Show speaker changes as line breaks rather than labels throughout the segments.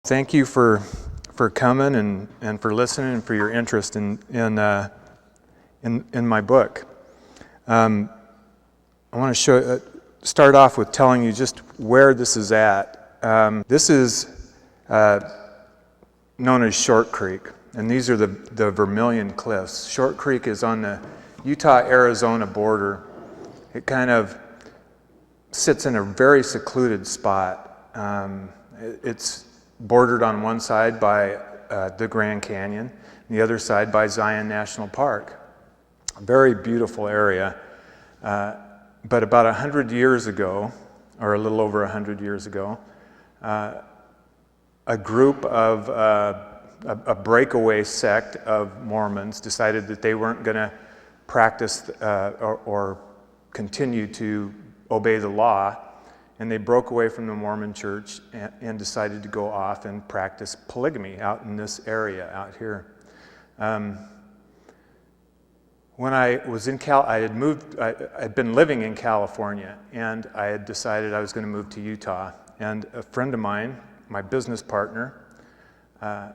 Thank you for coming and for listening and for your interest in my book. I want to start off with telling you just where this is at. This is known as Short Creek, and these are the Vermilion Cliffs. Short Creek is on the Utah-Arizona border. It kind of sits in a very secluded spot. It's bordered on one side by the Grand Canyon, and the other side by Zion National Park. A very beautiful area. But about 100 years ago, or a little over 100 years ago, a group of a breakaway sect of Mormons decided that they weren't going to practice or continue to obey the law, and they broke away from the Mormon church and decided to go off and practice polygamy out in this area out here. When I was in I'd been living in California, and I had decided I was going to move to Utah. And a friend of mine, my business partner,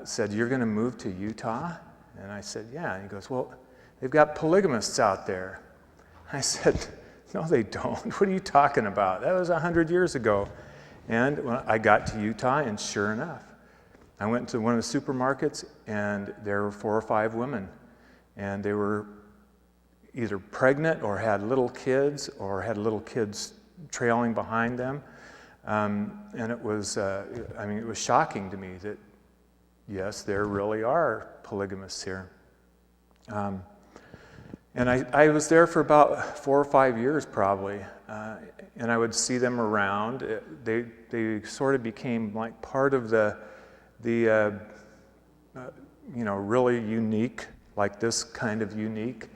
said, "You're going to move to Utah?" And I said, "Yeah." And he goes, "Well, they've got polygamists out there." I said, "No, they don't. What are you talking about? That was 100 years ago." And when I got to Utah, and sure enough, I went to one of the supermarkets, and there were 4 or 5 women, and they were either pregnant or had little kids trailing behind them. And it was, it was shocking to me that, yes, there really are polygamists here. And I was there for about 4 or 5 years probably, and I would see them around. They sort of became like part of the really unique, like this kind of unique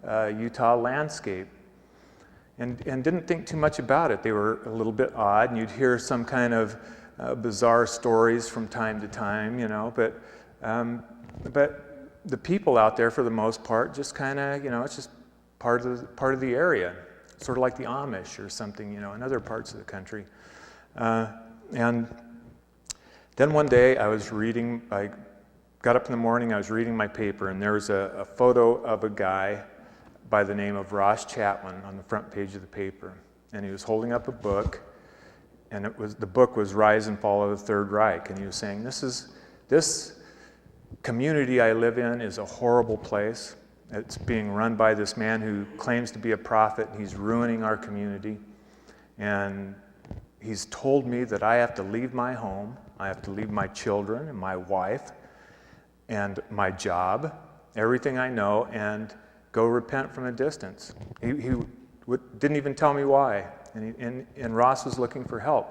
Utah landscape, and didn't think too much about it. They were a little bit odd, and you'd hear some kind of bizarre stories from time to time, but the people out there, for the most part, just kind of, it's just part of the area, sort of like the Amish or something, in other parts of the country. And then one day I got up in the morning, I was reading my paper, and there was a photo of a guy by the name of Ross Chapman on the front page of the paper, and he was holding up a book, and the book was Rise and Fall of the Third Reich, and he was saying, this community I live in is a horrible place. It's being run by this man who claims to be a prophet, and he's ruining our community. And he's told me that I have to leave my home, I have to leave my children and my wife and my job, everything I know, and go repent from a distance. He didn't even tell me why, and Ross was looking for help.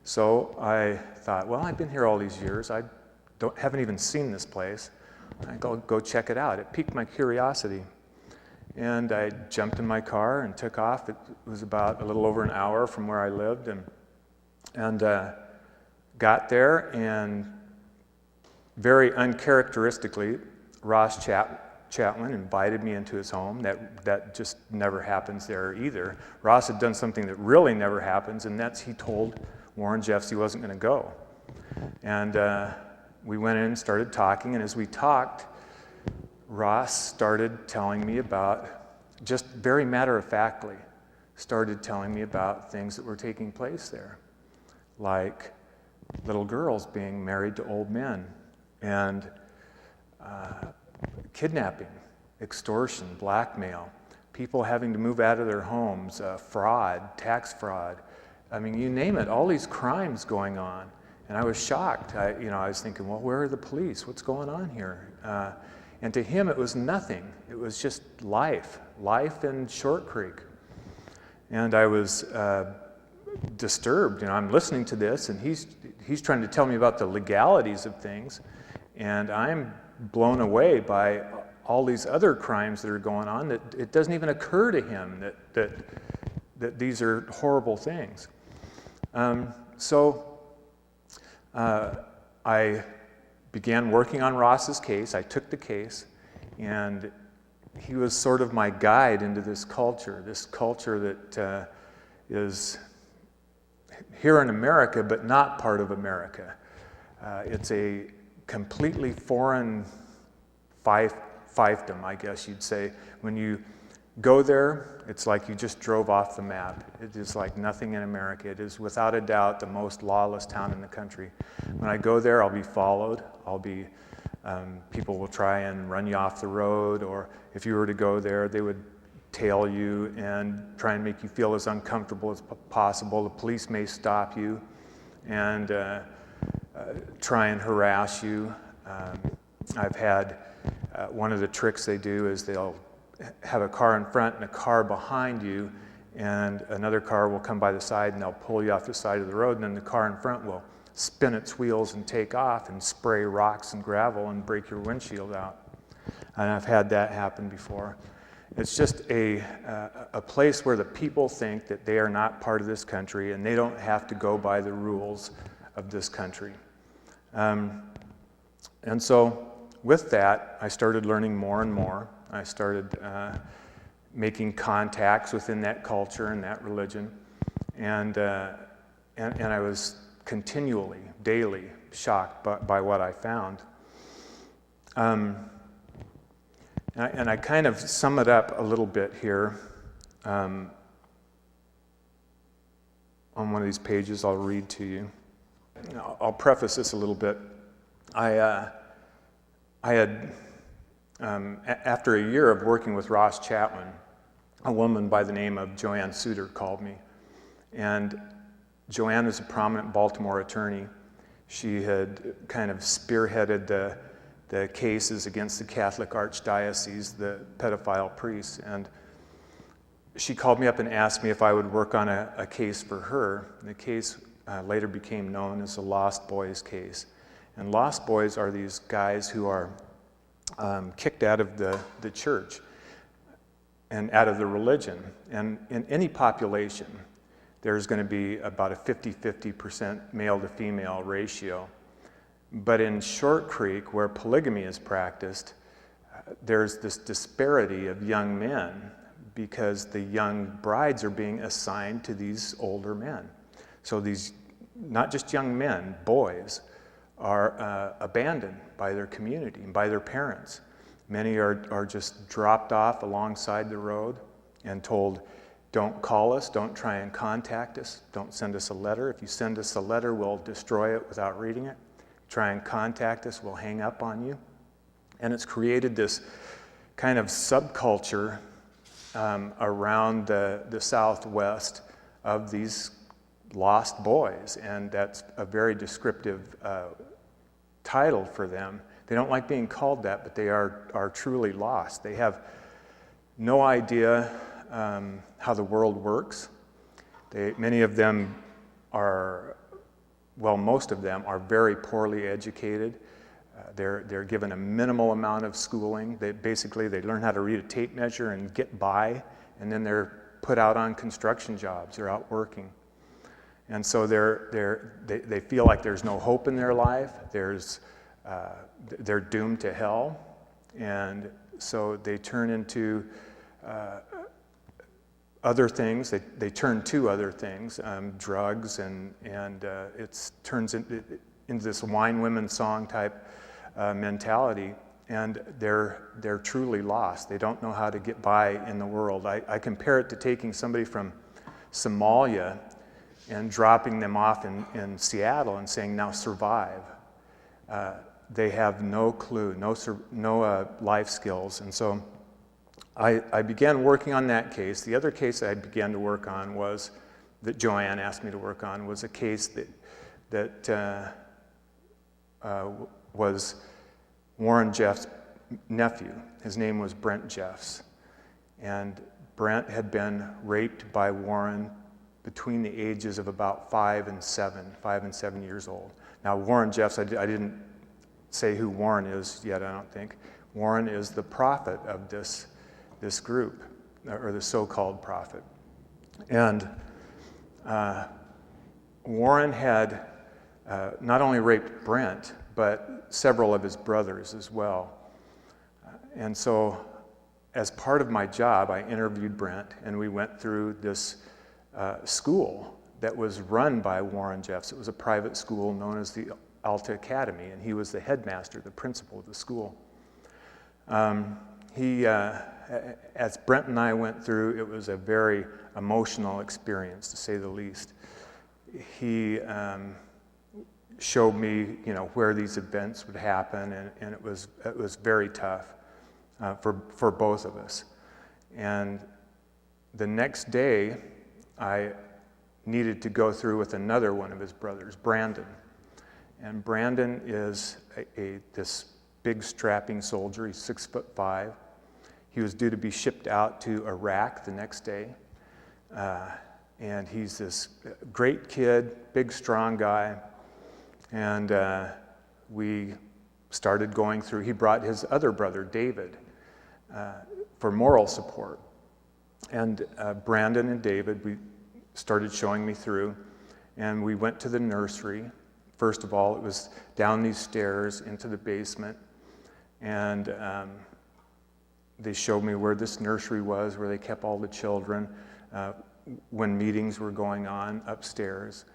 So I thought, well, I've been here all these years. I haven't even seen this place. I go check it out. It piqued my curiosity. And I jumped in my car and took off. It was about a little over an hour from where I lived, and got there, and very uncharacteristically, Ross Chapman invited me into his home. That just never happens there either. Ross had done something that really never happens, and that's he told Warren Jeffs he wasn't going to go. And we went in and started talking, and as we talked, Ross started telling me about, just very matter-of-factly, started telling me about things that were taking place there, like little girls being married to old men, and kidnapping, extortion, blackmail, people having to move out of their homes, fraud, tax fraud. I mean, you name it, all these crimes going on. And I was shocked. I was thinking, well, where are the police? What's going on here? And to him, it was nothing. It was just life in Short Creek. And I was disturbed. I'm listening to this, and he's trying to tell me about the legalities of things, and I'm blown away by all these other crimes that are going on that it doesn't even occur to him that these are horrible things. So I began working on Ross's case. I took the case, and he was sort of my guide into this culture that is here in America, but not part of America. It's a completely foreign fiefdom, I guess you'd say. When you go there, it's like you just drove off the map. It is like nothing in America. It is without a doubt the most lawless town in the country. When I go there, I'll be followed. People will try and run you off the road, or if you were to go there, they would tail you and try and make you feel as uncomfortable as possible. The police may stop you and try and harass you. I've had one of the tricks they do is they'll have a car in front and a car behind you, and another car will come by the side and they'll pull you off the side of the road, and then the car in front will spin its wheels and take off and spray rocks and gravel and break your windshield out. And I've had that happen before. It's just a place where the people think that they are not part of this country and they don't have to go by the rules of this country. And so with that, I started learning more and more. I started making contacts within that culture and that religion. And I was continually, daily shocked by what I found. And I kind of sum it up a little bit here on one of these pages I'll read to you. I'll preface this a little bit. I had, after a year of working with Ross Chatwin, a woman by the name of Joanne Suter called me. And Joanne is a prominent Baltimore attorney. She had kind of spearheaded the cases against the Catholic Archdiocese, the pedophile priests. And she called me up and asked me if I would work on a case for her. The case later became known as the Lost Boys case. And Lost Boys are these guys who are kicked out of the church and out of the religion. And in any population, there's going to be about a 50-50% male to female ratio. But in Short Creek, where polygamy is practiced, there's this disparity of young men because the young brides are being assigned to these older men. So these, not just young men, boys, are abandoned by their community and by their parents. Many are just dropped off alongside the road and told, don't call us, don't try and contact us, don't send us a letter. If you send us a letter, we'll destroy it without reading it. Try and contact us, we'll hang up on you. And it's created this kind of subculture around the Southwest of these lost boys, and that's a very descriptive title for them. They don't like being called that, but they are truly lost. They have no idea how the world works. Many of them are, well, most of them are very poorly educated. They're given a minimal amount of schooling. They learn how to read a tape measure and get by, and then they're put out on construction jobs. They're out working. And so they feel like there's no hope in their life. They're doomed to hell. And so they turn into other things. They turn to other things, drugs, and it turns into this wine women song type mentality. And they're truly lost. They don't know how to get by in the world. I compare it to taking somebody from Somalia and dropping them off in Seattle and saying, now survive. They have no clue, no life skills. And so I began working on that case. The other case I began to work on that Joanne asked me to work on, was a case that was Warren Jeffs' nephew. His name was Brent Jeffs. And Brent had been raped by Warren between the ages of about 5 and 7 years old. Now, Warren Jeffs, I didn't say who Warren is yet, I don't think. Warren is the prophet of this group, or the so-called prophet. And Warren had not only raped Brent, but several of his brothers as well. And so, as part of my job, I interviewed Brent, and we went through this school that was run by Warren Jeffs. It was a private school known as the Alta Academy, and he was the headmaster, the principal of the school. As Brent and I went through, it was a very emotional experience, to say the least. He showed me, where these events would happen, and it was very tough for both of us. And the next day, I needed to go through with another one of his brothers, Brandon. And Brandon is this big strapping soldier. He's 6'5". He was due to be shipped out to Iraq the next day. And he's this great kid, big, strong guy. And we started going through. He brought his other brother, David, for moral support. And Brandon and David, we started showing me through. And we went to the nursery. First of all, it was down these stairs into the basement. And they showed me where this nursery was, where they kept all the children when meetings were going on upstairs.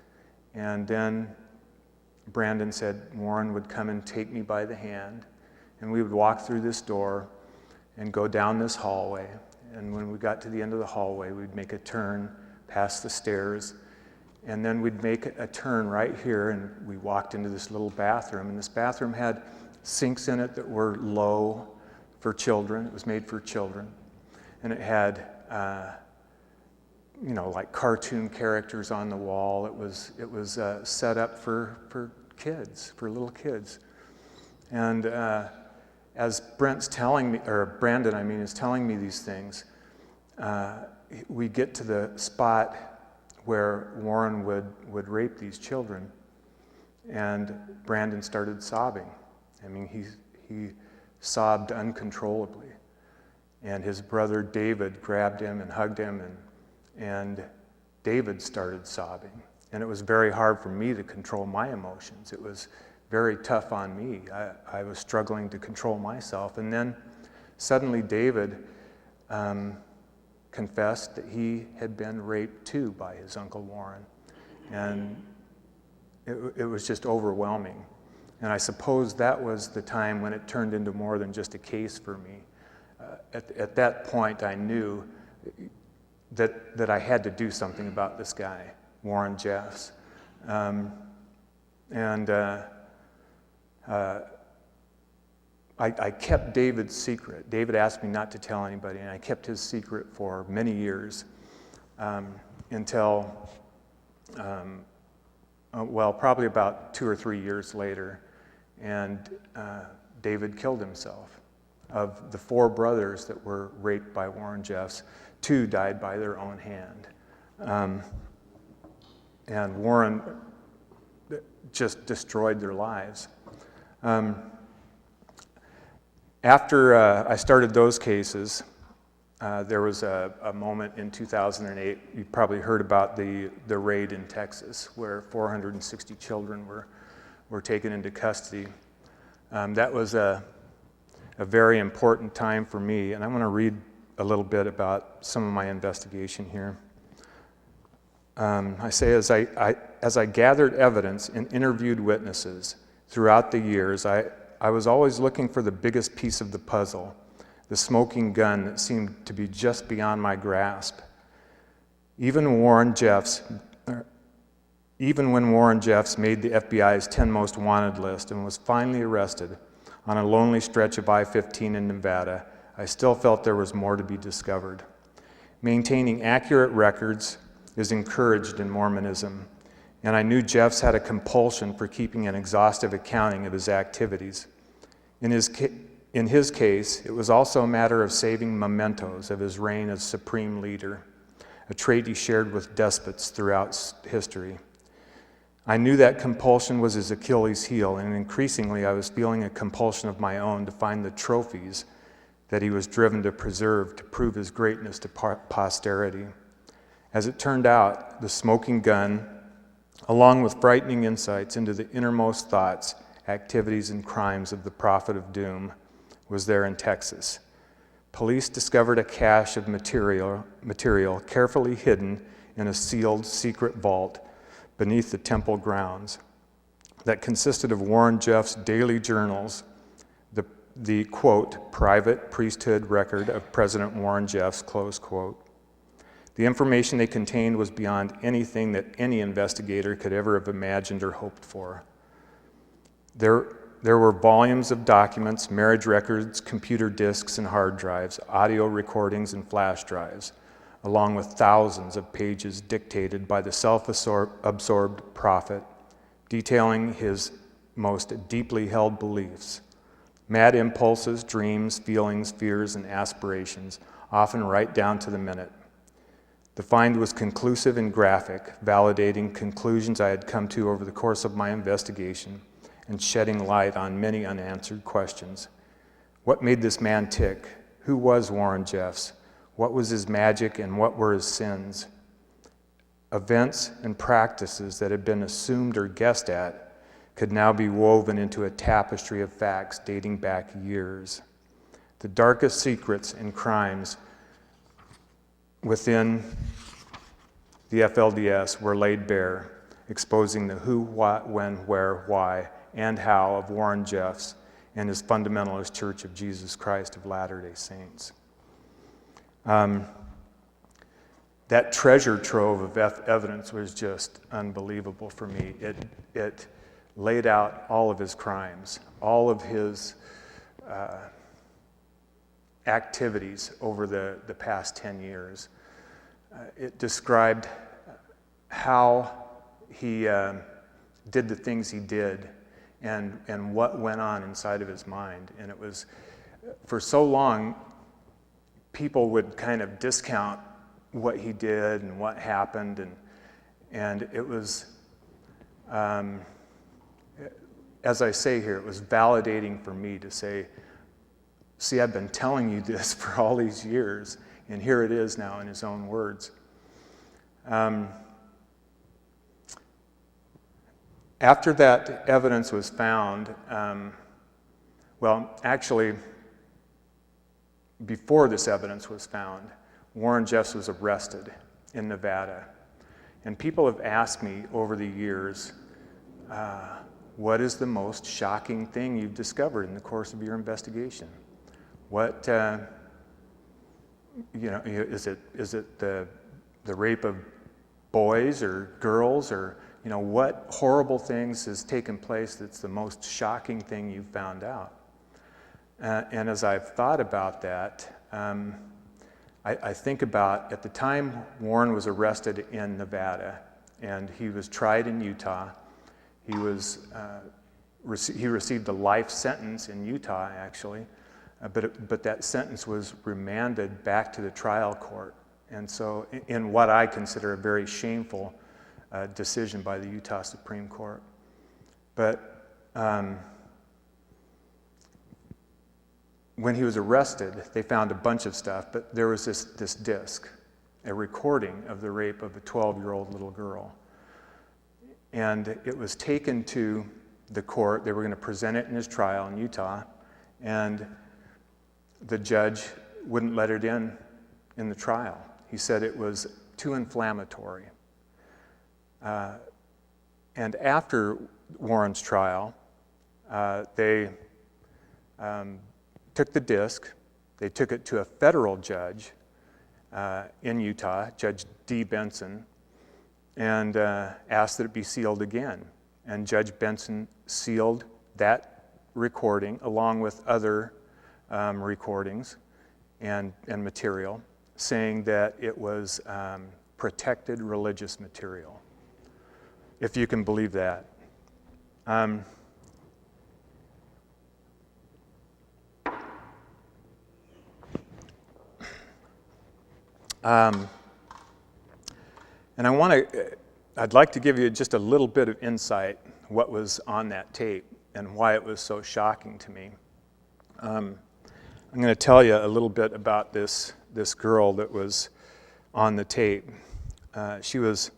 And then Brandon said Warren would come and take me by the hand, and we would walk through this door and go down this hallway. And when we got to the end of the hallway, we'd make a turn past the stairs, and then we'd make a turn right here, and we walked into this little bathroom. And this bathroom had sinks in it that were low for children. It was made for children. And it had, like cartoon characters on the wall. It was set up for kids, for little kids. And as Brandon, is telling me these things, we get to the spot where Warren would rape these children, and Brandon started sobbing. I mean, he sobbed uncontrollably, and his brother David grabbed him and hugged him, and David started sobbing. And it was very hard for me to control my emotions. It was very tough on me. I was struggling to control myself. And then suddenly David confessed that he had been raped too by his Uncle Warren. And it was just overwhelming. And I suppose that was the time when it turned into more than just a case for me. At that point, I knew that I had to do something about this guy, Warren Jeffs. I kept David's secret. David asked me not to tell anybody, and I kept his secret for many years until, probably about 2 or 3 years later, and David killed himself. Of the 4 brothers that were raped by Warren Jeffs, 2 died by their own hand. And Warren just destroyed their lives. After I started those cases, there was a moment in 2008, you probably heard about the raid in Texas, where 460 children were taken into custody. That was a very important time for me, and I'm going to read a little bit about some of my investigation here. I say, as I gathered evidence and interviewed witnesses throughout the years, I was always looking for the biggest piece of the puzzle, the smoking gun that seemed to be just beyond my grasp. Even when Warren Jeffs made the FBI's 10 most wanted list and was finally arrested on a lonely stretch of I-15 in Nevada, I still felt there was more to be discovered. Maintaining accurate records is encouraged in Mormonism, and I knew Jeffs had a compulsion for keeping an exhaustive accounting of his activities. In his case, it was also a matter of saving mementos of his reign as supreme leader, a trait he shared with despots throughout history. I knew that compulsion was his Achilles heel, and increasingly I was feeling a compulsion of my own to find the trophies that he was driven to preserve to prove his greatness to posterity. As it turned out, the smoking gun, along with frightening insights into the innermost thoughts, activities, and crimes of the Prophet of Doom, was there in Texas. Police discovered a cache of material carefully hidden in a sealed secret vault beneath the temple grounds. that consisted of Warren Jeff's daily journals, the quote, private priesthood record of President Warren Jeffs, close quote. The information they contained was beyond anything that any investigator could ever have imagined or hoped for. There were volumes of documents, marriage records, computer disks and hard drives, audio recordings and flash drives, along with thousands of pages dictated by the self-absorbed prophet, detailing his most deeply held beliefs, mad impulses, dreams, feelings, fears, and aspirations, often right down to the minute. The find was conclusive and graphic, validating conclusions I had come to over the course of my investigation and shedding light on many unanswered questions. What made this man tick? Who was Warren Jeffs? What was his magic and what were his sins? Events and practices that had been assumed or guessed at could now be woven into a tapestry of facts dating back years. The darkest secrets and crimes within the FLDS were laid bare, exposing the who, what, when, where, why, and how of Warren Jeffs and his fundamentalist Church of Jesus Christ of Latter-day Saints. That treasure trove of evidence was just unbelievable for me. It laid out all of his crimes, all of his activities over the past 10 years. It described how he did the things he did and what went on inside of his mind. And it was, for so long, people would kind of discount what he did and what happened, and it was, as I say here, it was validating for me to say, see, I've been telling you this for all these years, and here it is now in his own words. After that evidence was found, well, actually, before this evidence was found, Warren Jeffs was arrested in Nevada. And people have asked me over the years, what is the most shocking thing you've discovered in the course of your investigation? What, is it the rape of boys or girls, or what horrible things has taken place that's the most shocking thing you've found out? And as I've thought about that, I think about, at the time Warren was arrested in Nevada and he was tried in Utah, he received a life sentence in Utah, actually, but that sentence was remanded back to the trial court. And so in what I consider a very shameful decision by the Utah Supreme Court. But when he was arrested, they found a bunch of stuff, but there was this disc, a recording of the rape of a 12-year-old little girl. And it was taken to the court. They were going to present it in his trial in Utah, and the judge wouldn't let it in the trial. He said it was too inflammatory. And after Warren's trial, they took the disc, they took it to a federal judge in Utah, Judge D. Benson, and asked that it be sealed again. And Judge Benson sealed that recording along with other recordings and material, saying that it was protected religious material, if you can believe that. And I'd like to give you just a little bit of insight what was on that tape and why it was so shocking to me. I'm going to tell you a little bit about this girl that was on the tape. She was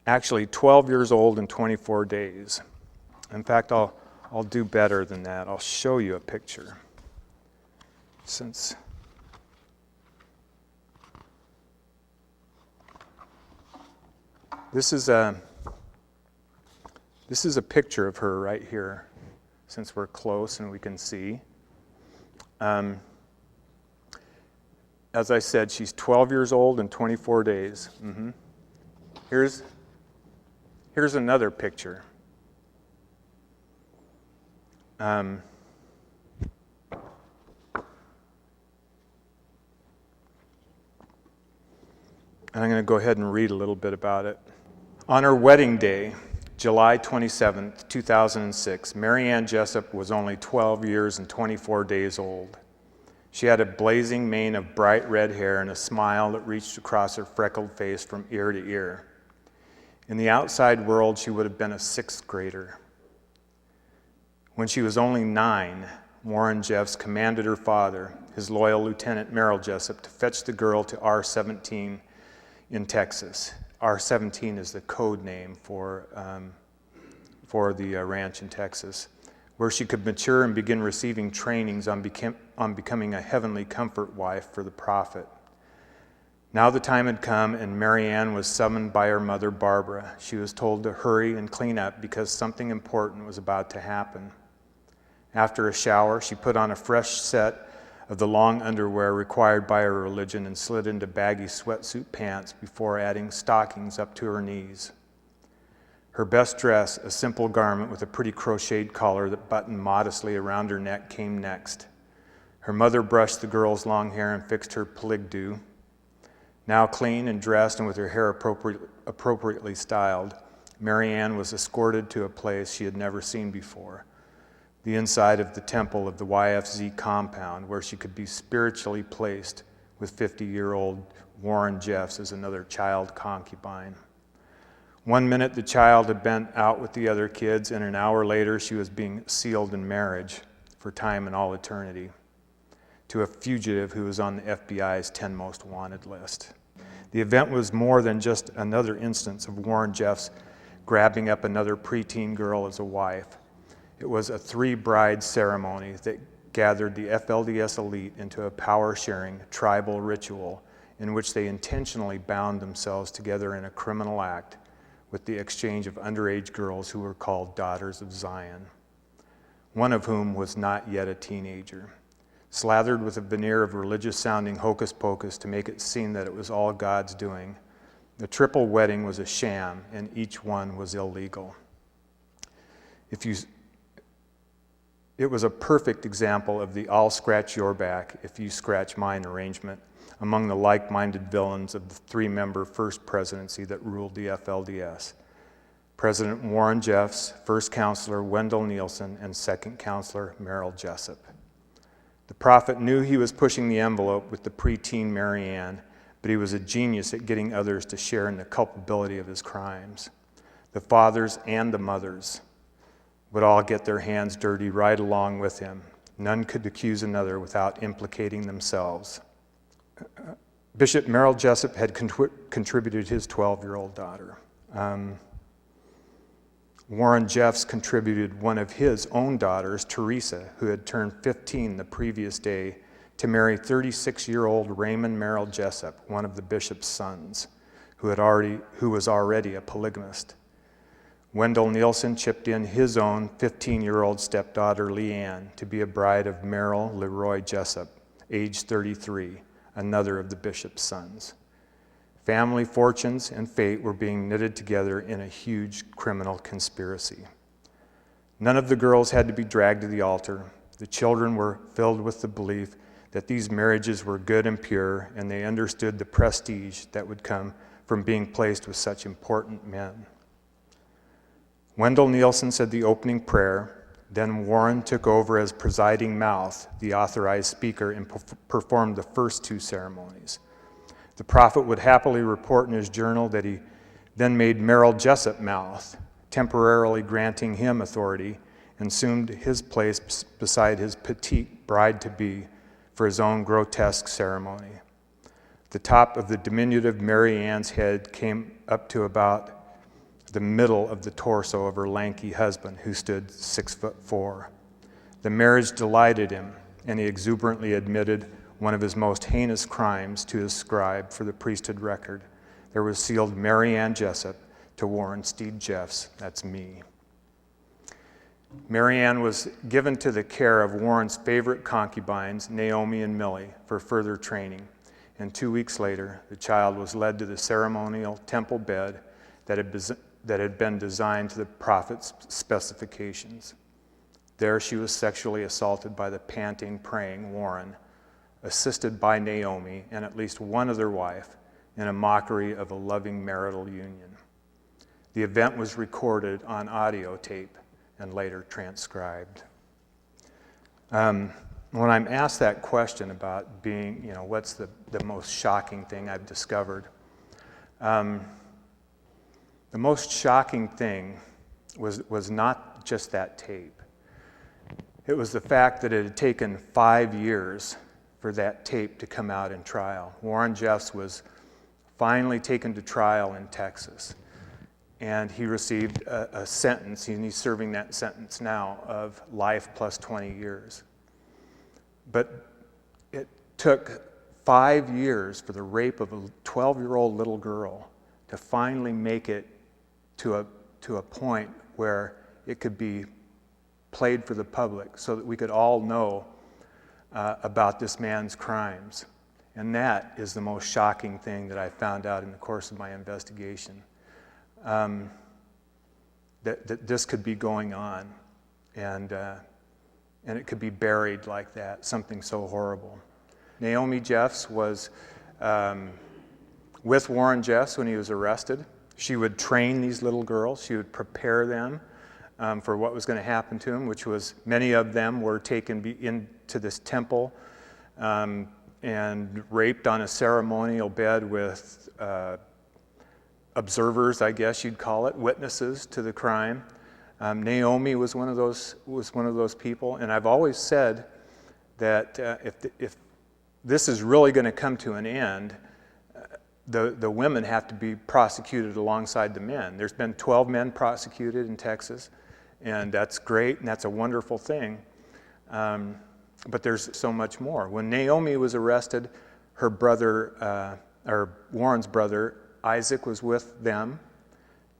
actually 12 years old and 24 days. In fact, I'll do better than that. I'll show you a picture. This is This is a picture of her right here, since we're close and we can see. As I said, she's 12 years old and 24 days. Here's another picture. And I'm going to go ahead and read a little bit about it. On her wedding day, July 27, 2006, Mary Ann Jessup was only 12 years and 24 days old. She had a blazing mane of bright red hair and a smile that reached across her freckled face from ear to ear. In the outside world, she would have been a sixth grader. When she was only 9, Warren Jeffs commanded her father, his loyal Lieutenant Merrill Jessup, to fetch the girl to R-17 in Texas. R-17 is the code name for the ranch in Texas, where she could mature and begin receiving trainings on becoming a heavenly comfort wife for the prophet. Now the time had come, and Mary Ann was summoned by her mother, Barbara. She was told to hurry and clean up because something important was about to happen. After a shower, she put on a fresh set of the long underwear required by her religion and slid into baggy sweatsuit pants before adding stockings up to her knees. Her best dress, a simple garment with a pretty crocheted collar that buttoned modestly around her neck, came next. Her mother brushed the girl's long hair and fixed her plig-do. Now clean and dressed and with her hair appropriately styled, Mary Ann was escorted to a place she had never seen before, the inside of the temple of the YFZ compound, where she could be spiritually placed with 50-year-old Warren Jeffs as another child concubine. 1 minute the child had been out with the other kids, and an hour later she was being sealed in marriage for time and all eternity to a fugitive who was on the FBI's 10 most wanted list. The event was more than just another instance of Warren Jeffs grabbing up another preteen girl as a wife. It was a 3-bride ceremony that gathered the FLDS elite into a power-sharing tribal ritual in which they intentionally bound themselves together in a criminal act with the exchange of underage girls who were called Daughters of Zion, one of whom was not yet a teenager. Slathered with a veneer of religious-sounding hocus-pocus to make it seem that it was all God's doing, the triple wedding was a sham, and each one was illegal. It was a perfect example of the I'll scratch your back if you scratch mine arrangement among the like-minded villains of the 3-member first presidency that ruled the FLDS. President Warren Jeffs, First Counselor Wendell Nielsen, and Second Counselor Merrill Jessup. The prophet knew he was pushing the envelope with the preteen Mary Ann, but he was a genius at getting others to share in the culpability of his crimes. The fathers and the mothers would all get their hands dirty right along with him. None could accuse another without implicating themselves. Bishop Merrill Jessup had contributed his 12-year-old daughter. Warren Jeffs contributed one of his own daughters, Teresa, who had turned 15 the previous day, to marry 36-year-old Raymond Merrill Jessup, one of the bishop's sons, who was already a polygamist. Wendell Nielsen chipped in his own 15-year-old stepdaughter, Leanne, to be a bride of Merrill Leroy Jessup, age 33, another of the bishop's sons. Family fortunes and fate were being knitted together in a huge criminal conspiracy. None of the girls had to be dragged to the altar. The children were filled with the belief that these marriages were good and pure, and they understood the prestige that would come from being placed with such important men. Wendell Nielsen said the opening prayer. Then Warren took over as presiding mouth, the authorized speaker, and performed the first 2 ceremonies. The prophet would happily report in his journal that he then made Merrill Jessup mouth, temporarily granting him authority, and assumed his place beside his petite bride-to-be for his own grotesque ceremony. The top of the diminutive Mary Ann's head came up to about the middle of the torso of her lanky husband, who stood 6'4". The marriage delighted him, and he exuberantly admitted one of his most heinous crimes to his scribe for the priesthood record. There was sealed Mary Ann Jessup to Warren Steed Jeffs, that's me. Marianne was given to the care of Warren's favorite concubines, Naomi and Millie, for further training. And 2 weeks later, the child was led to the ceremonial temple bed that had been designed to the prophet's specifications. There she was sexually assaulted by the panting, praying Warren, assisted by Naomi and at least one other wife, in a mockery of a loving marital union. The event was recorded on audio tape and later transcribed. When I'm asked that question about being, what's the most shocking thing I've discovered, the most shocking thing was not just that tape. It was the fact that it had taken 5 years for that tape to come out in trial. Warren Jeffs was finally taken to trial in Texas, and he received a sentence, and he's serving that sentence now, of life plus 20 years. But it took 5 years for the rape of a 12-year-old little girl to finally make it to a point where it could be played for the public so that we could all know about this man's crimes. And that is the most shocking thing that I found out in the course of my investigation. That this could be going on, and it could be buried like that, something so horrible. Naomi Jeffs was with Warren Jeffs when he was arrested. She would train these little girls. She would prepare them for what was going to happen to them, which was many of them were taken into this temple and raped on a ceremonial bed with observers, I guess you'd call it, witnesses to the crime. Naomi was one of those people, and I've always said that if this is really going to come to an end, the women have to be prosecuted alongside the men. There's been 12 men prosecuted in Texas, and that's great, and that's a wonderful thing. But there's so much more. When Naomi was arrested, her brother, or Warren's brother, Isaac, was with them.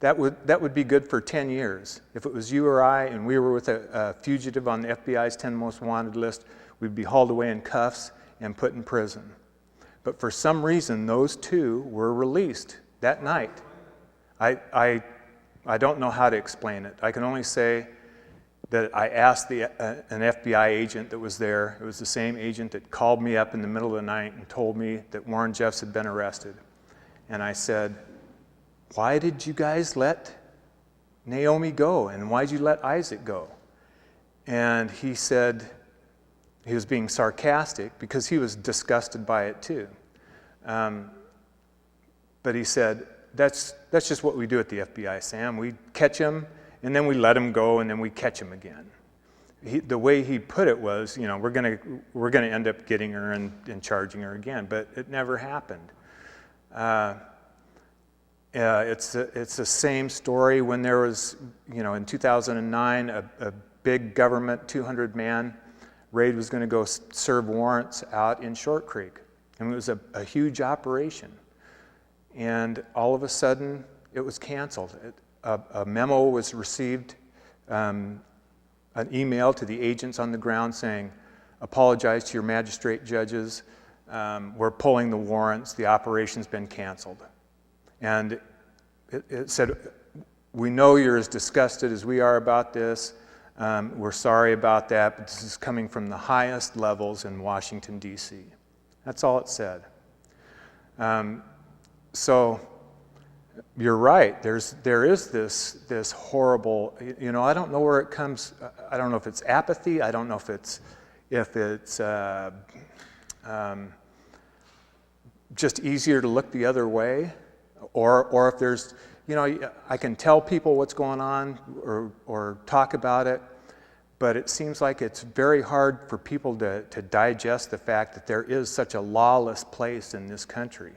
That would be good for 10 years. If it was you or I and we were with a fugitive on the FBI's 10 most wanted list, we'd be hauled away in cuffs and put in prison. But for some reason, those two were released that night. I don't know how to explain it. I can only say that I asked an FBI agent that was there. It was the same agent that called me up in the middle of the night and told me that Warren Jeffs had been arrested. And I said, "Why did you guys let Naomi go? And why did you let Isaac go?" And he said, he was being sarcastic because he was disgusted by it too. But he said, that's just what we do at the FBI, Sam. We catch him, and then we let him go, and then we catch him again. The way he put it was, we're gonna end up getting her and charging her again, but it never happened. It's the same story when there was, in 2009, a big government 200-man raid was going to go serve warrants out in Short Creek. And it was a huge operation. And all of a sudden, it was canceled. A memo was received, an email to the agents on the ground saying, "Apologize to your magistrate judges. We're pulling the warrants. The operation's been canceled." And it said, "We know you're as disgusted as we are about this. We're sorry about that, but this is coming from the highest levels in Washington, D.C." That's all it said. So you're right. There is this horrible. I don't know where it comes. I don't know if it's apathy. I don't know if it's just easier to look the other way. Or if there's, I can tell people what's going on or talk about it, but it seems like it's very hard for people to digest the fact that there is such a lawless place in this country.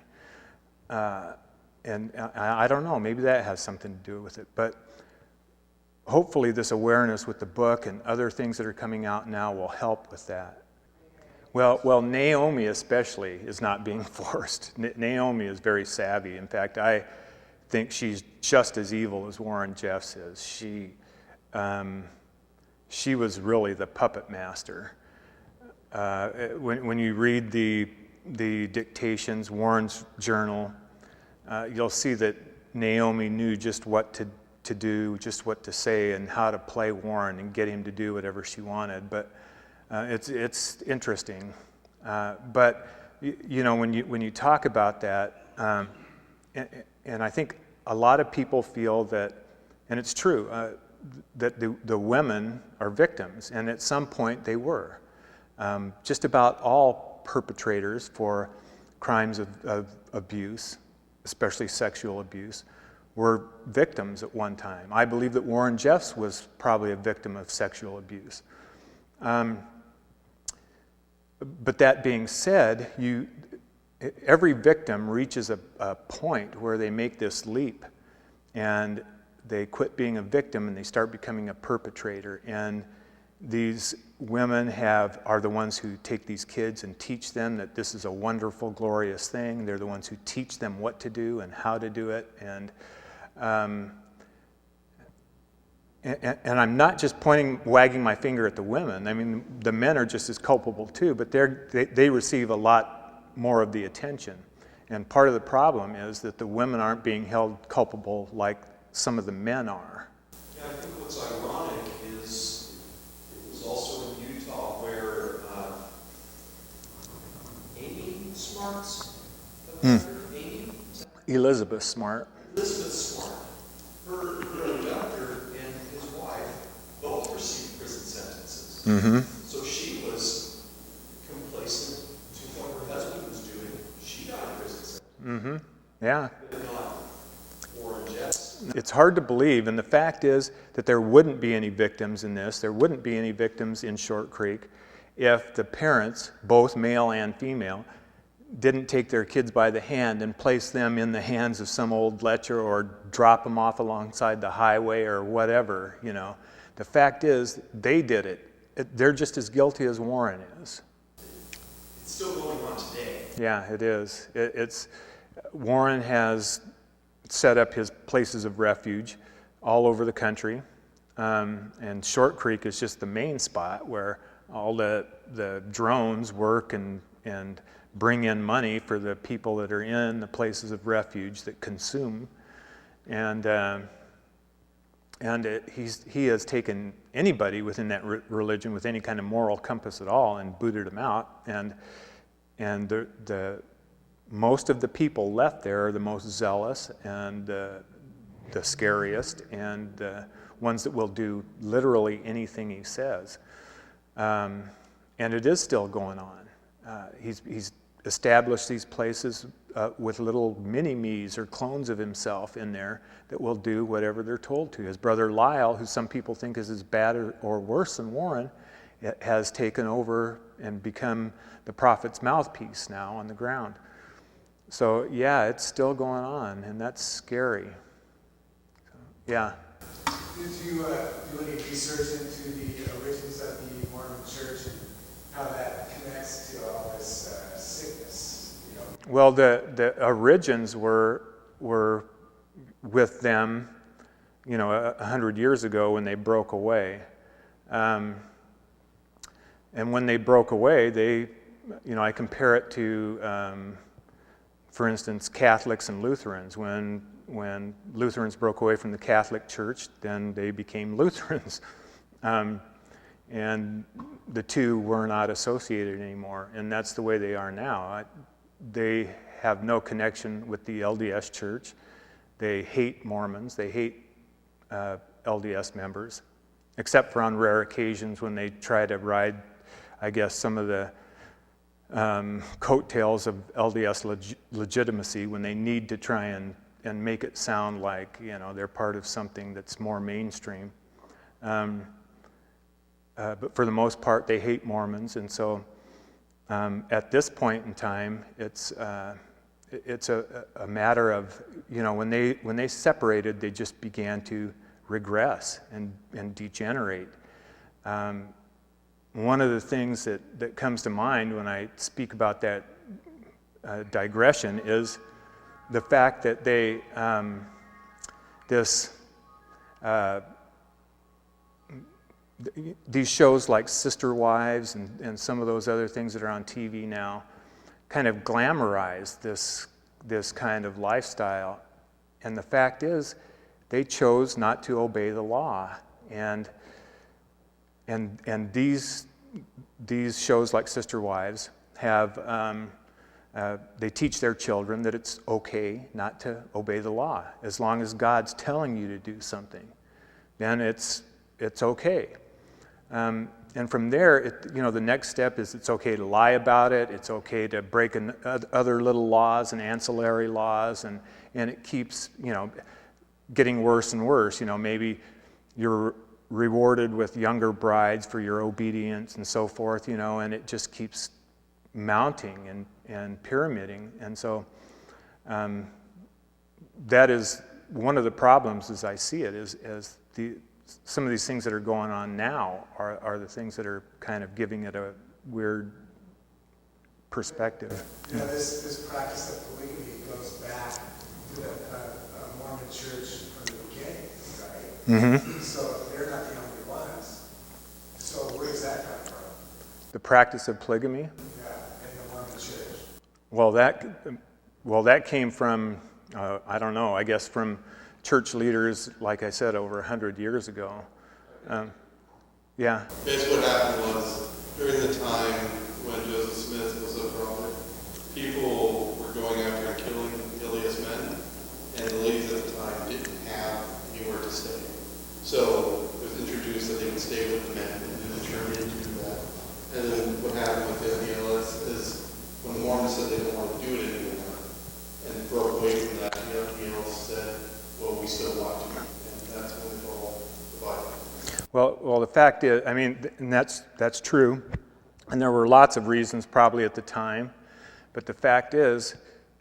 And I don't know, maybe that has something to do with it. But hopefully this awareness with the book and other things that are coming out now will help with that. Well, Naomi especially is not being forced. Naomi is very savvy. In fact, I think she's just as evil as Warren Jeffs is. she was really the puppet master. When you read the dictations, Warren's journal, you'll see that Naomi knew just what to do, just what to say, and how to play Warren and get him to do whatever she wanted. But it's interesting. But when you talk about that, and I think a lot of people feel that, and it's true, that the women are victims, and at some point they were. Just about all perpetrators for crimes of abuse, especially sexual abuse, were victims at one time. I believe that Warren Jeffs was probably a victim of sexual abuse. But that being said, every victim reaches a point where they make this leap, and they quit being a victim and they start becoming a perpetrator. And these women are the ones who take these kids and teach them that this is a wonderful, glorious thing. They're the ones who teach them what to do and how to do it. And I'm not just wagging my finger at the women. I mean, the men are just as culpable too, but they receive a lot more of the attention. And part of the problem is that the women aren't being held culpable like some of the men are.
Yeah, I think what's ironic is it was also in Utah where Amy Smart's Amy?
Elizabeth Smart.
Elizabeth Smart. Her abductor and his wife both received prison sentences.
Mm-hmm.
So she was complacent to what her husband was doing. She got a prison sentence.
Mm-hmm. Yeah.
But not Warren Jeffs.
It's hard to believe, and the fact is that there wouldn't be any victims in this. There wouldn't be any victims in Short Creek if the parents, both male and female, didn't take their kids by the hand and place them in the hands of some old lecher or drop them off alongside the highway or whatever, The fact is, they did it. They're just as guilty as Warren is.
It's still going on today.
Yeah, it is. Warren has set up his places of refuge all over the country, and Short Creek is just the main spot where all the drones work and bring in money for the people that are in the places of refuge that consume, and he has taken anybody within that religion with any kind of moral compass at all and booted them out, and the most of the people left there are the most zealous and the scariest and the ones that will do literally anything he says. And it is still going on. He's established these places with little mini-me's or clones of himself in there that will do whatever they're told to. His brother Lyle, who some people think is as bad or worse than Warren, has taken over and become the prophet's mouthpiece now on the ground. So, yeah, it's still going on, and that's scary. So, yeah.
Did you do any research into the origins of the Mormon Church and how that connects to all this sickness?
Well, the origins were with them, 100 years ago when they broke away. And when they broke away, I compare it to, for instance, Catholics and Lutherans. When Lutherans broke away from the Catholic Church, then they became Lutherans. And the two were not associated anymore, and that's the way they are now. They have no connection with the LDS Church. They hate Mormons. They hate LDS members, except for on rare occasions when they try to ride, I guess, some of the coattails of LDS legitimacy when they need to try and make it sound like they're part of something that's more mainstream. But for the most part, they hate Mormons, and so at this point in time, it's a matter of when they separated, they just began to regress and degenerate. One of the things that comes to mind when I speak about that digression is the fact that they these shows like Sister Wives and some of those other things that are on TV now kind of glamorize this kind of lifestyle. And the fact is, they chose not to obey the law. And these shows like Sister Wives have, they teach their children that it's okay not to obey the law. As long as God's telling you to do something, then it's okay. And from there, the next step is it's okay to lie about it. It's okay to break other little laws and ancillary laws, and it keeps, getting worse and worse. Maybe you're rewarded with younger brides for your obedience and so forth, and it just keeps mounting and pyramiding. And so that is one of the problems as I see it, is some of these things that are going on now are the things that are kind of giving it a weird perspective.
This practice of polygamy goes back to the Mormon church from the beginning, right?
Mm-hmm.
So they're not the only ones. So where does that come from?
The practice of polygamy?
Yeah, in the Mormon church.
Well, that came from, I don't know, I guess from church leaders, like I said, over 100 years ago. Yeah.
Basically what happened was, during the time when Joseph Smith was a prophet, people were going after and killing Elias men, and the ladies at the time didn't have anywhere to stay. So it was introduced that they would stay with the men, and then it turned into that. And then what happened with the Elias is, when the Mormons said they didn't want to do it anymore, and broke away from that, the Elias said, well, we still want to, and that's when it all divided.
Well, the fact is, and that's true, and there were lots of reasons probably at the time, but the fact is,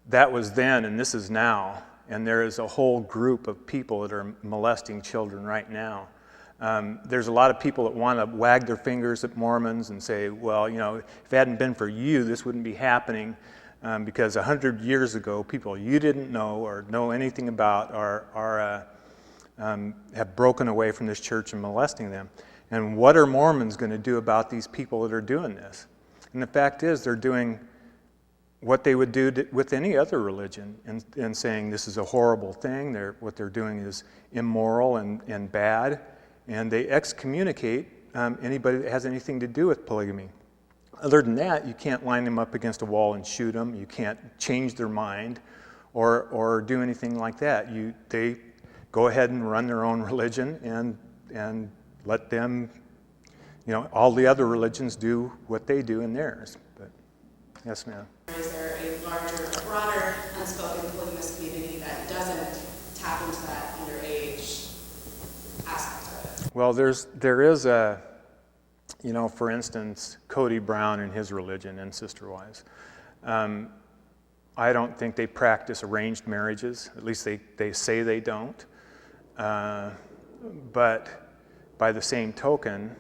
that was then and this is now, and there is a whole group of people that are molesting children right now. There's a lot of people that want to wag their fingers at Mormons and say, well, if it hadn't been for you, this wouldn't be happening. Because 100 years ago, people you didn't know or know anything about have broken away from this church and molesting them. And what are Mormons going to do about these people that are doing this? And the fact is, they're doing what they would do with any other religion, and saying this is a horrible thing. What they're doing is immoral and bad, and they excommunicate anybody that has anything to do with polygamy. Other than that, you can't line them up against a wall and shoot them. You can't change their mind or do anything like that. They go ahead and run their own religion and let them, all the other religions do what they do in theirs. But yes, ma'am.
Is there a broader, unspoken polygamous community that doesn't tap into that underage aspect of it?
Well, there is a, for instance, Cody Brown and his religion and Sister Wives. I don't think they practice arranged marriages. At least they say they don't. But by the same token,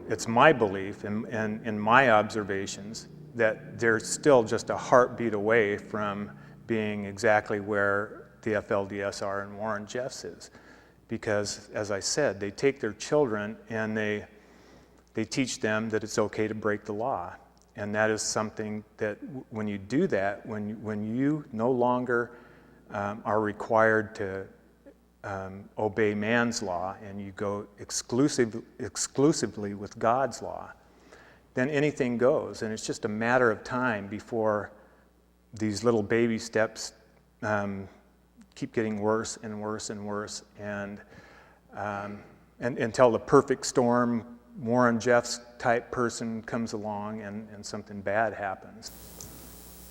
it's my belief and my observations that they're still just a heartbeat away from being exactly where the FLDS and Warren Jeffs is. Because, as I said, they take their children and they teach them that it's okay to break the law. And that is something that when you do that, when you no longer are required to obey man's law and you go exclusively with God's law, then anything goes. And it's just a matter of time before these little baby steps keep getting worse and worse and worse, and until the perfect storm, Warren Jeffs type person comes along and something bad happens.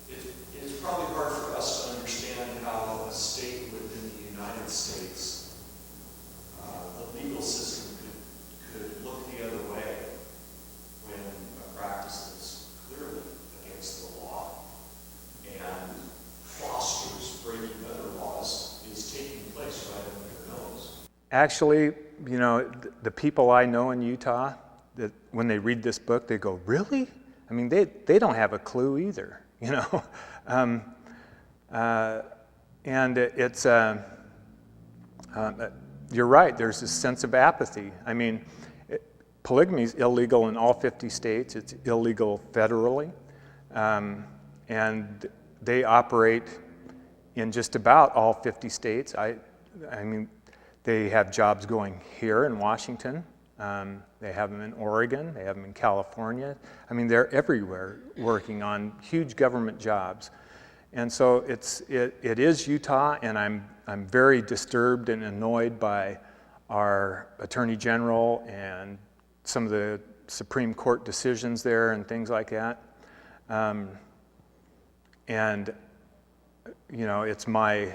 It's probably hard for us to understand how a state within the United States, the legal system could look the other way when a practice is clearly against the law and fosters breaking other laws is taking place right under their nose.
Actually, the people I know in Utah, that when they read this book, they go, really? They don't have a clue either, and it's you're right, there's this sense of apathy. I mean, polygamy is illegal in all 50 states. It's illegal federally. And they operate in just about all 50 states. I mean, they have jobs going here in Washington. They have them in Oregon. They have them in California. I mean, they're everywhere working on huge government jobs. And so it is Utah, and I'm very disturbed and annoyed by our Attorney General and some of the Supreme Court decisions there and things like that. And, you know, it's my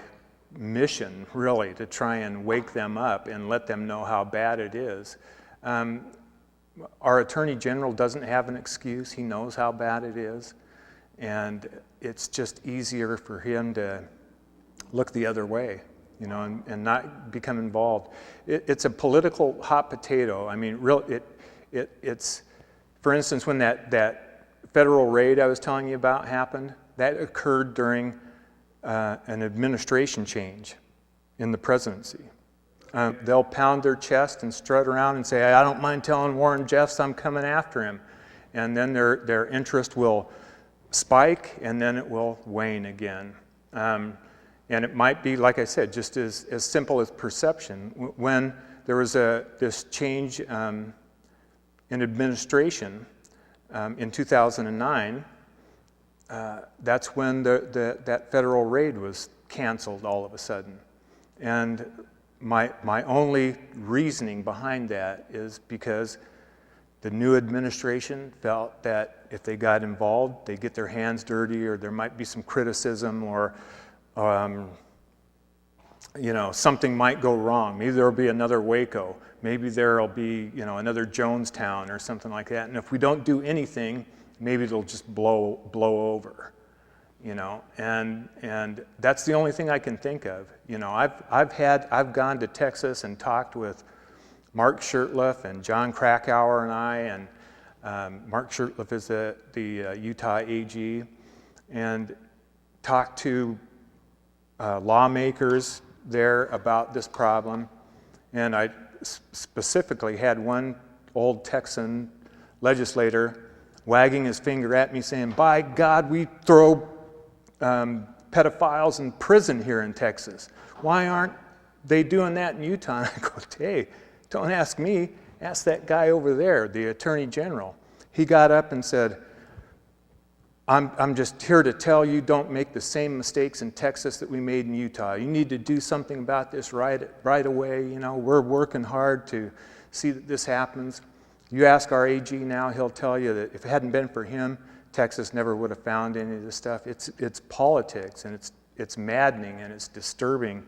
mission, really, to try and wake them up and let them know how bad it is. Our Attorney General doesn't have an excuse. He knows how bad it is. And it's just easier for him to look the other way, you know, and not become involved. It's a political hot potato. I mean, it's, for instance, when that federal raid I was telling you about happened, that occurred during an administration change in the presidency. They'll pound their chest and strut around and say, I don't mind telling Warren Jeffs I'm coming after him. And then their interest will spike, and then it will wane again. And it might be, like I said, just as simple as perception. When there was this change in administration in 2009, that's when that federal raid was canceled all of a sudden. And my only reasoning behind that is because the new administration felt that if they got involved, they'd get their hands dirty, or there might be some criticism, or you know, something might go wrong. Maybe there'll be another Waco. Maybe there'll be, you know, another Jonestown or something like that. And if we don't do anything, maybe it'll just blow over, you know. And that's the only thing I can think of. You know, I've gone to Texas and talked with Mark Shurtleff and John Krakauer and I, and Mark Shurtleff is the Utah AG, and talked to lawmakers there about this problem. And I specifically had one old Texan legislator wagging his finger at me saying, by God, we throw pedophiles in prison here in Texas. Why aren't they doing that in Utah? And I go, hey, don't ask me, ask that guy over there, the Attorney General. He got up and said, I'm just here to tell you, don't make the same mistakes in Texas that we made in Utah. You need to do something about this right away. You know, we're working hard to see that this happens. You ask our AG now, he'll tell you that if it hadn't been for him, Texas never would have found any of this stuff. It's politics, and it's maddening, and it's disturbing.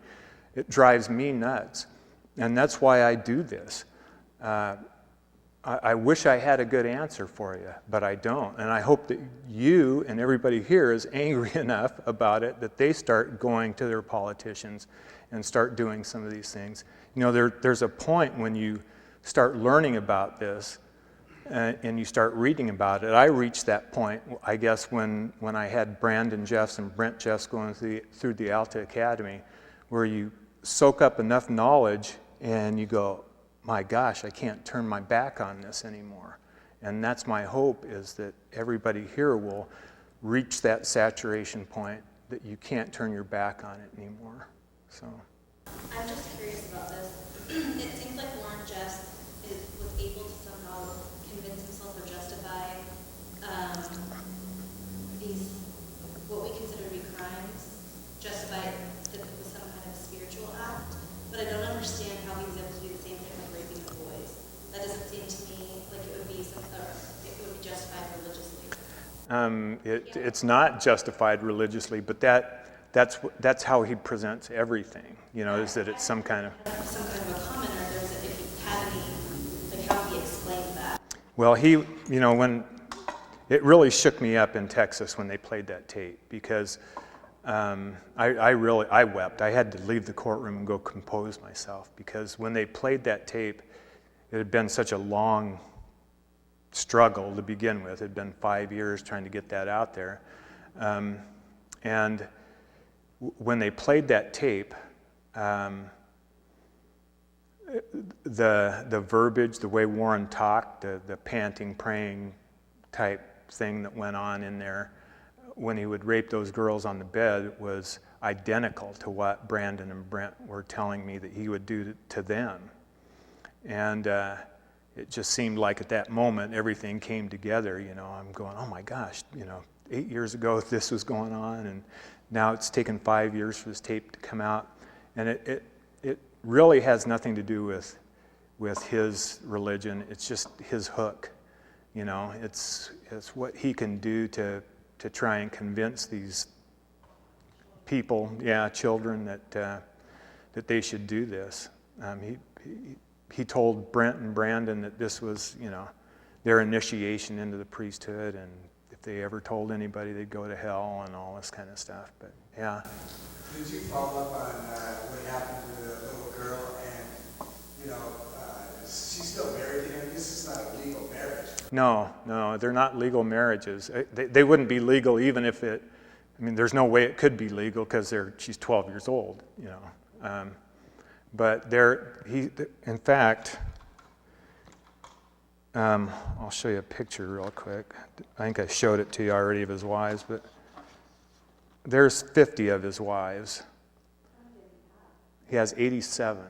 It drives me nuts. And that's why I do this. I wish I had a good answer for you, but I don't. And I hope that you and everybody here is angry enough about it that they start going to their politicians and start doing some of these things. You know, there's a point when you start learning about this and you start reading about it. I reached that point, I guess, when I had Brandon Jeffs and Brent Jeffs going through the Alta Academy, where you soak up enough knowledge and you go, my gosh, I can't turn my back on this anymore. And that's my hope, is that everybody here will reach that saturation point that you can't turn your back on it anymore. So
I'm just curious about this. It seems like Warren Jeffs was able to somehow convince himself or justify these, what we consider to be crimes, justify it with some kind of spiritual act. But I don't understand how he was able to do the same thing with raping the boys. That doesn't seem to me like it would be it would be justified religiously.
It's not justified religiously, but that's how he presents everything. You know, is that it's some kind of
a comment, or if he had any, like how he explained that.
Well, when it really shook me up in Texas when they played that tape, because I wept. I had to leave the courtroom and go compose myself, because when they played that tape, it had been such a long struggle to begin with. It had been 5 years trying to get that out there. And when they played that tape, the verbiage, the way Warren talked, the panting, praying type thing that went on in there when he would rape those girls on the bed was identical to what Brandon and Brent were telling me that he would do to them. And it just seemed like at that moment everything came together. You know, I'm going, oh my gosh, you know, 8 years ago this was going on, and now it's taken 5 years for this tape to come out. And it really has nothing to do with his religion. It's just his hook. You know, it's what he can do to try and convince these people, children, that they should do this. He told Brent and Brandon that this was, you know, their initiation into the priesthood, and if they ever told anybody, they'd go to hell and all this kind of stuff. But yeah.
Did you follow up on what happened to the little girl? And, you know, she's still married to him. This is not a legal marriage.
No, they're not legal marriages. They wouldn't be legal even if it, I mean, there's no way it could be legal because she's 12 years old, you know. But in fact, I'll show you a picture real quick. I think I showed it to you already of his wives, but there's 50 of his wives. He has 87.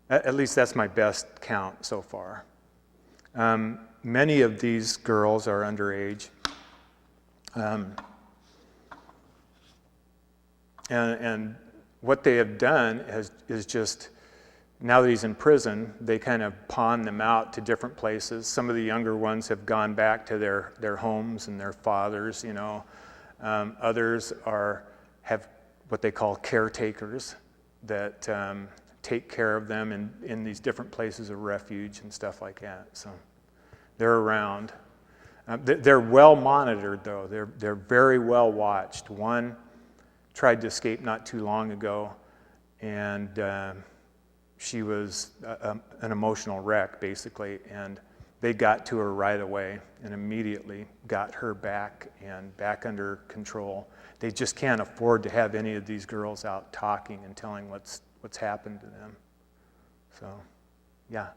At least that's my best count so far. Many of these girls are underage. And what they have done is just, now that he's in prison, they kind of pawn them out to different places. Some of the younger ones have gone back to their homes and their fathers, you know. Others have what they call caretakers that take care of them in these different places of refuge and stuff like that. So they're around. They're well monitored, though. They're very well watched. One tried to escape not too long ago, and she was an emotional wreck, basically, and they got to her right away and immediately got her back under control. They just can't afford to have any of these girls out talking and telling what's happened to them. So, yeah.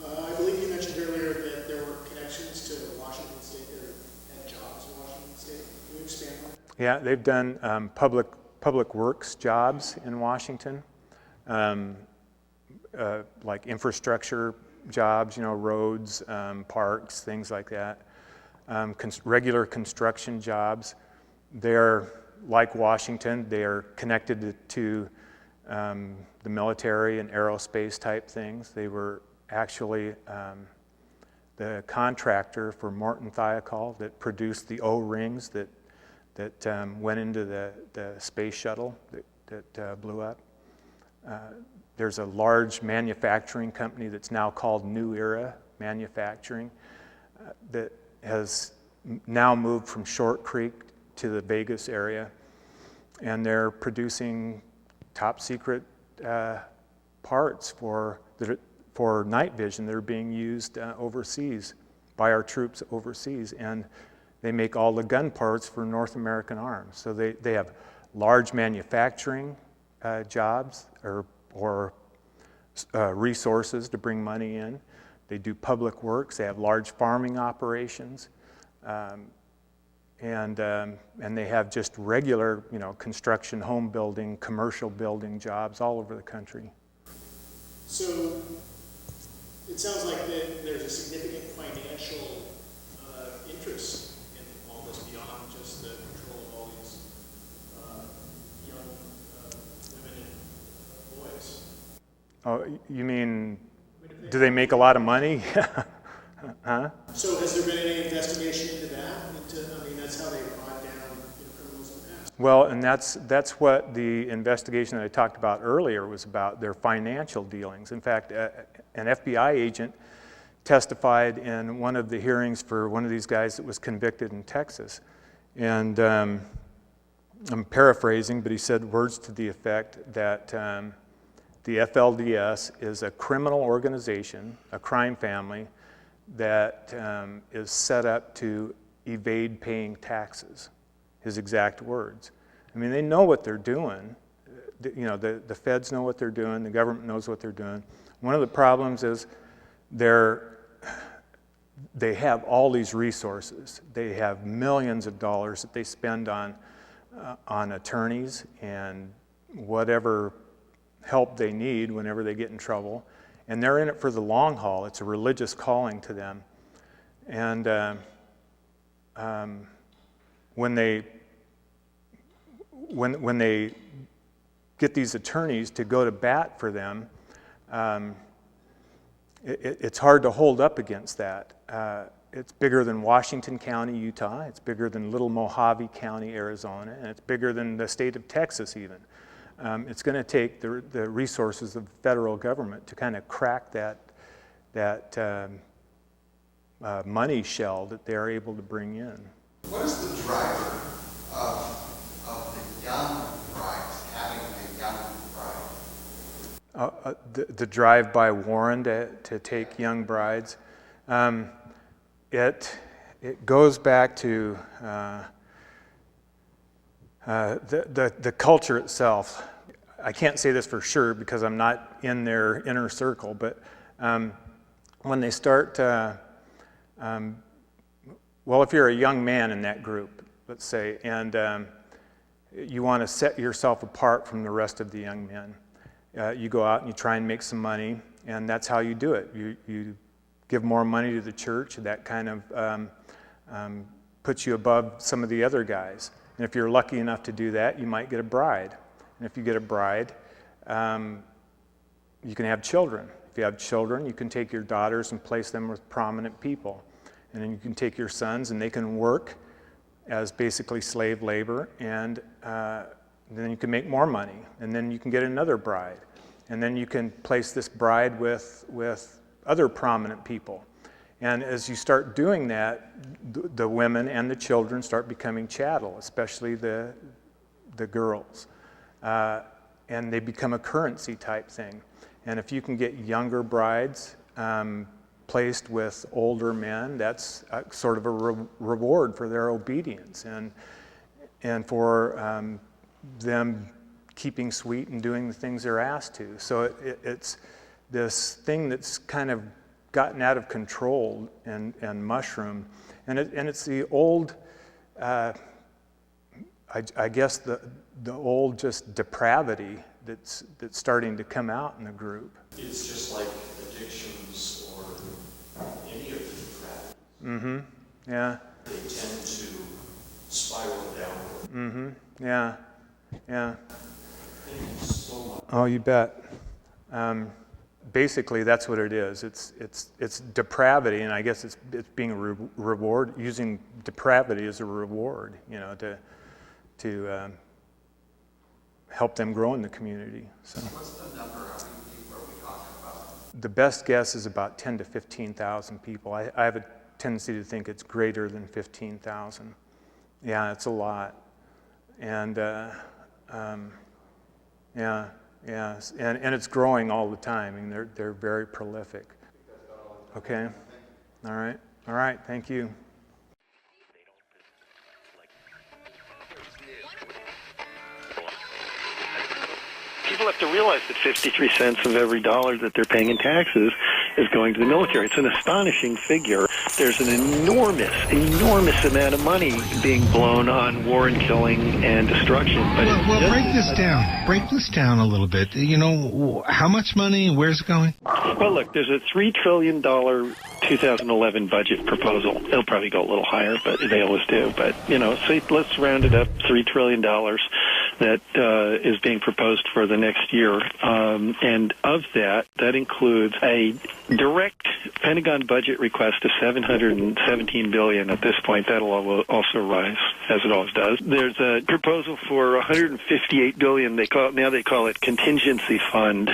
I believe you mentioned earlier that there were connections to Washington State that had jobs in Washington State. Can you expand on that?
Yeah, they've done public works jobs in Washington, like infrastructure jobs, you know, roads, parks, things like that. Regular construction jobs. They're like Washington. They are connected to the military and aerospace type things. They were actually the contractor for Morton Thiokol that produced the O-rings that went into the space shuttle that blew up. There's a large manufacturing company that's now called New Era Manufacturing that has now moved from Short Creek to the Vegas area, and they're producing top secret parts for night vision that are being used overseas by our troops overseas, and they make all the gun parts for North American Arms. So they have large manufacturing jobs or resources to bring money in. They do public works. They have large farming operations, and they have just regular, you know, construction, home building, commercial building jobs all over the country.
So it sounds like there's a significant financial interest in all this beyond just the control of all these young women and boys.
Oh, you mean, do they make a lot of money? Huh?
So has there been any investigation into that? I mean, that's how they brought down criminals in the past.
Well, and that's what the investigation that I talked about earlier was about, their financial dealings. In fact, an FBI agent testified in one of the hearings for one of these guys that was convicted in Texas. And I'm paraphrasing, but he said words to the effect that the FLDS is a criminal organization, a crime family, that is set up to evade paying taxes, his exact words. I mean, they know what they're doing. the feds know what they're doing, the government knows what they're doing. One of the problems is they have all these resources. They have millions of dollars that they spend on attorneys and whatever help they need whenever they get in trouble. And they're in it for the long haul. It's a religious calling to them. And when they get these attorneys to go to bat for them, it's hard to hold up against that. It's bigger than Washington County, Utah. It's bigger than Little Mojave County, Arizona, and it's bigger than the state of Texas even. It's going to take the resources of the federal government to kind of crack that money shell that they're able to bring in.
What is the driver of the young brides, having a young bride?
The drive by Warren to take young brides, it goes back to the culture itself. I can't say this for sure because I'm not in their inner circle, but when they start, well, if you're a young man in that group, let's say, and you want to set yourself apart from the rest of the young men, you go out and you try and make some money, and that's how you do it. You give more money to the church, that kind of puts you above some of the other guys. And if you're lucky enough to do that, you might get a bride. And if you get a bride, you can have children. If you have children, you can take your daughters and place them with prominent people. And then you can take your sons and they can work as basically slave labor, and then you can make more money. And then you can get another bride. And then you can place this bride with other prominent people. And as you start doing that, the women and the children start becoming chattel, especially the girls. And they become a currency type thing. And if you can get younger brides placed with older men, that's sort of a reward for their obedience and for them keeping sweet and doing the things they're asked to. So it's this thing that's kind of gotten out of control and mushroomed. And it's the old, I guess the old just depravity that's starting to come out in the group.
It's just like addictions or any of the depravity.
Mm-hmm. Yeah.
They tend to spiral downward.
Mm-hmm. Yeah. Yeah.
Thank you so much.
Oh, you bet. Basically, that's what it is. It's depravity, and I guess it's being reward, using depravity as a reward, to help them grow in the community. So.
What's the number? How many people are we talking about?
The best guess is about 10 to 15,000 people. I have a tendency to think it's greater than 15,000. Yeah, it's a lot. And yeah, and it's growing all the time. I mean, they're very prolific. Okay, all right. Thank you.
People have to realize that 53 cents of every dollar that they're paying in taxes is going to the military. It's an astonishing figure. There's an enormous amount of money being blown on war and killing and destruction. But
well, break this down. Break this down a little bit. How much money? Where's it going?
Well, look, there's a $3 trillion 2011 budget proposal. It'll probably go a little higher, but they always do. But, say let's round it up, $3 trillion that is being proposed for the next year. And of that includes a direct Pentagon budget request of $717 billion at this point. That'll also rise, as it always does. There's a proposal for $158 billion. They call it contingency fund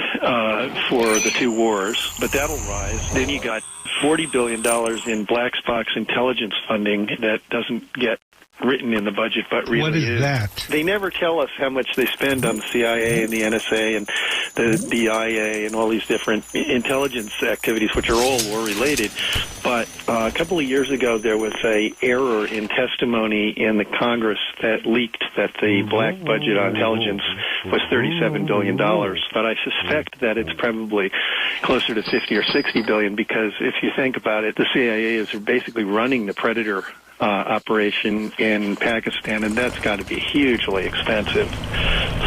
for the two wars, but that'll rise. Then you got $40 billion in black box intelligence funding that doesn't get written in the budget, but really
what is that?
They never tell us how much they spend on the CIA and the NSA and the DIA and all these different intelligence activities, which are all war-related. But a couple of years ago, there was a error in testimony in the Congress that leaked that the black budget on intelligence was $37 billion. But I suspect that it's probably closer to 50 or 60 billion, because if you think about it, the CIA is basically running the Predator operation in Pakistan, and that's got to be hugely expensive.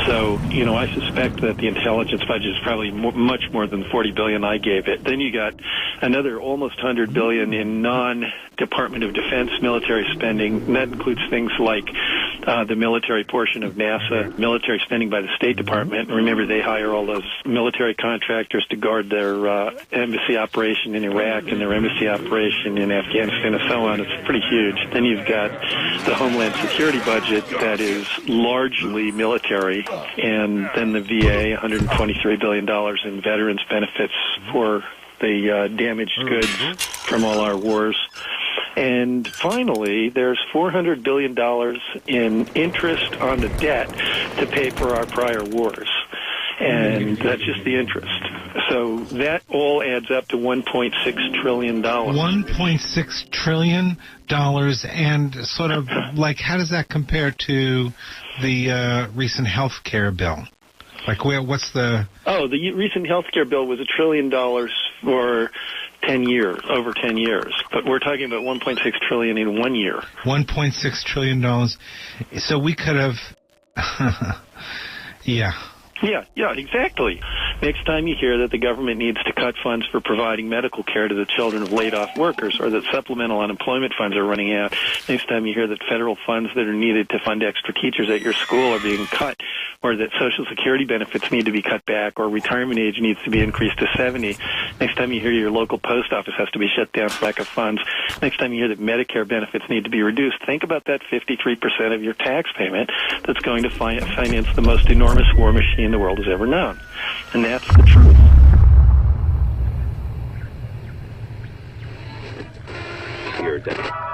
So, I suspect that the intelligence budget is probably much more than the 40 billion I gave it. Then you got another almost 100 billion in non-Department of Defense military spending. And that includes things like the military portion of NASA, military spending by the State Department. And remember, they hire all those military contractors to guard their embassy operation in Iraq and their embassy operation in Afghanistan and so on. It's pretty huge. Then you've got the Homeland Security budget that is largely military, and then the VA, $123 billion in veterans benefits for the damaged goods from all our wars. And finally, there's $400 billion in interest on the debt to pay for our prior wars. And that's just the interest. So that all adds up to $1.6 trillion.
$1.6 trillion, and sort of like, how does that compare to the recent health care bill? Like, what's the...
Oh, the recent health care bill was $1 trillion for 10 years, over 10 years. But we're talking about $1.6 trillion in 1 year.
$1.6 trillion. So we could have... Yeah.
Yeah, exactly. Next time you hear that the government needs to cut funds for providing medical care to the children of laid-off workers, or that supplemental unemployment funds are running out, next time you hear that federal funds that are needed to fund extra teachers at your school are being cut, or that Social Security benefits need to be cut back, or retirement age needs to be increased to 70, next time you hear your local post office has to be shut down for lack of funds, next time you hear that Medicare benefits need to be reduced, think about that 53% of your tax payment that's going to finance the most enormous war machine the world has ever known. And that's the truth.
Your day.